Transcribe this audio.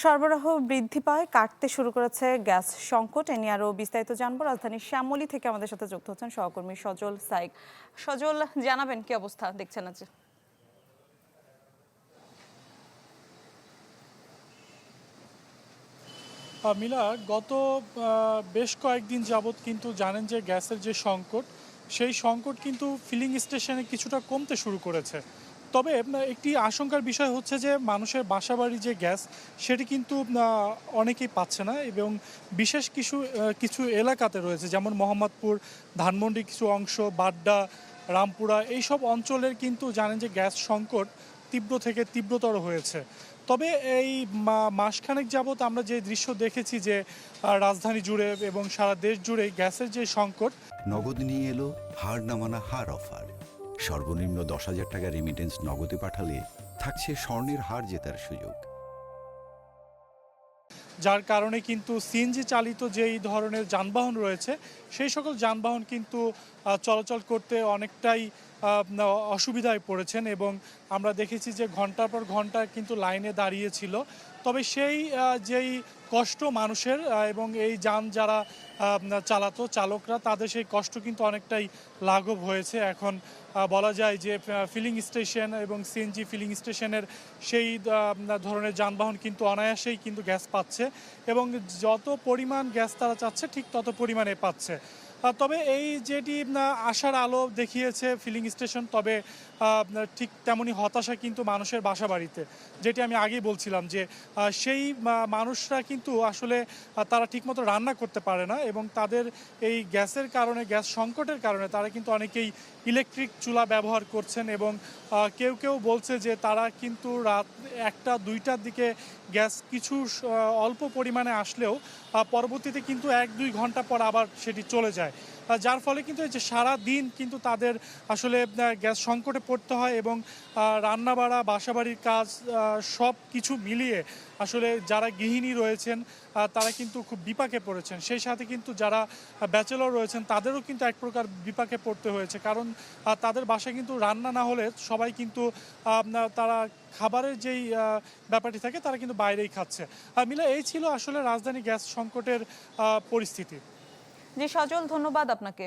সরবরাহ বৃদ্ধি পায়, কাটতে শুরু করেছে গ্যাস সংকট। এ নিয়ে আরও বিস্তারিত জানবো। রাজধানীর শ্যামলী থেকে আমাদের সাথে যুক্ত হচ্ছেন সহকর্মী সজল সাইক। সজল, জানাবেন কি অবস্থা দেখছেন আজ? মিলা, গত বেশ কয়েকদিন যাবৎ কিন্তু জানেন যে গ্যাসের যে সংকট, সেই সংকট কিন্তু ফিলিং স্টেশনে কিছুটা কমতে শুরু করেছে। তবে একটি আশঙ্কার বিষয় হচ্ছে যে মানুষের বাসাবাড়ি যে গ্যাস, সেটি কিন্তু অনেকেই পাচ্ছে না, এবং বিশেষ কিছু এলাকাতে রয়েছে, যেমন মোহাম্মদপুর, ধানমন্ডি কিছু অংশ, বাড্ডা, রামপুরা, এইসব অঞ্চলের কিন্তু জানেন যে গ্যাস সংকট তীব্র থেকে তীব্রতর হয়েছে। তবে এই মাসখানেক যাবৎ আমরা যে দৃশ্য দেখেছি যে রাজধানী জুড়ে এবং সারা দেশ জুড়ে গ্যাসের যে সংকট। নগদ নিয়ে এলো হার না মানা হার অফার। সর্বনিম্ন 10,000 টাকা রেমিটেন্স নগদে পাঠালে থাকছে স্বর্ণের হার জেতার সুযোগ। যার কারণে কিন্তু সিএনজি চালিত যেই ধরনের যানবাহন রয়েছে, সেই সকল যানবাহন কিন্তু চলাচল করতে অনেকটাই অসুবিধায় পড়েছেন, এবং আমরা দেখেছি যে ঘন্টার পর ঘন্টা কিন্তু লাইনে দাঁড়িয়েছিল। তবে সেই যেই কষ্ট মানুষের, এবং এই যান যারা চালাতো চালকরা, তাদের সেই কষ্ট কিন্তু অনেকটাই লাঘব হয়েছে। এখন বলা যায় যে ফিলিং স্টেশন এবং সিএনজি ফিলিং স্টেশনের সেই ধরনের যানবাহন কিন্তু অনায়াসেই কিন্তু গ্যাস পাচ্ছে, এবং যত পরিমাণ গ্যাস তারা চাচ্ছে ঠিক তত পরিমাণে পাচ্ছে। তবে এই যেটি আশার আলো দেখিয়েছে ফিলিং স্টেশন, তবে ঠিক তেমনই হতাশা কিন্তু মানুষের বাসাবাড়িতে, যেটি আমি আগেই বলছিলাম যে সেই মানুষরা কিন্তু আসলে তারা ঠিকমতো রান্না করতে পারে না, এবং তাদের এই গ্যাসের কারণে, গ্যাস সংকটের কারণে তারা কিন্তু অনেকেই ইলেকট্রিক চুলা ব্যবহার করছেন, এবং কেউ কেউ বলছে যে তারা কিন্তু রাত 1টা 2টার দিকে গ্যাস কিছু অল্প পরিমাণে আসলেও পরবর্তীতে কিন্তু 1-2 ঘন্টা পর আবার সেটি চলে যায়, যার ফলে কিন্তু এই যে সারা দিন কিন্তু তাদের আসলে গ্যাস সংকটে পড়তে হয়, এবং রান্নাবাড়া, বাসাবাড়ির কাজ সব কিছু মিলিয়ে আসলে যারা গৃহিণী রয়েছেন তারা কিন্তু খুব বিপাকে পড়েছেন। সেই সাথে কিন্তু যারা ব্যাচেলর রয়েছেন তাদেরও কিন্তু এক প্রকার বিপাকে পড়তে হয়েছে, কারণ তাদের বাসায় কিন্তু রান্না না হলে সবাই কিন্তু তারা খাবারের যেই ব্যাপারটি থাকে তারা কিন্তু বাইরেই খাচ্ছে। মিলা, এই ছিল আসলে রাজধানী গ্যাস সংকটের পরিস্থিতি। জি সজল, ধন্যবাদ আপনাকে।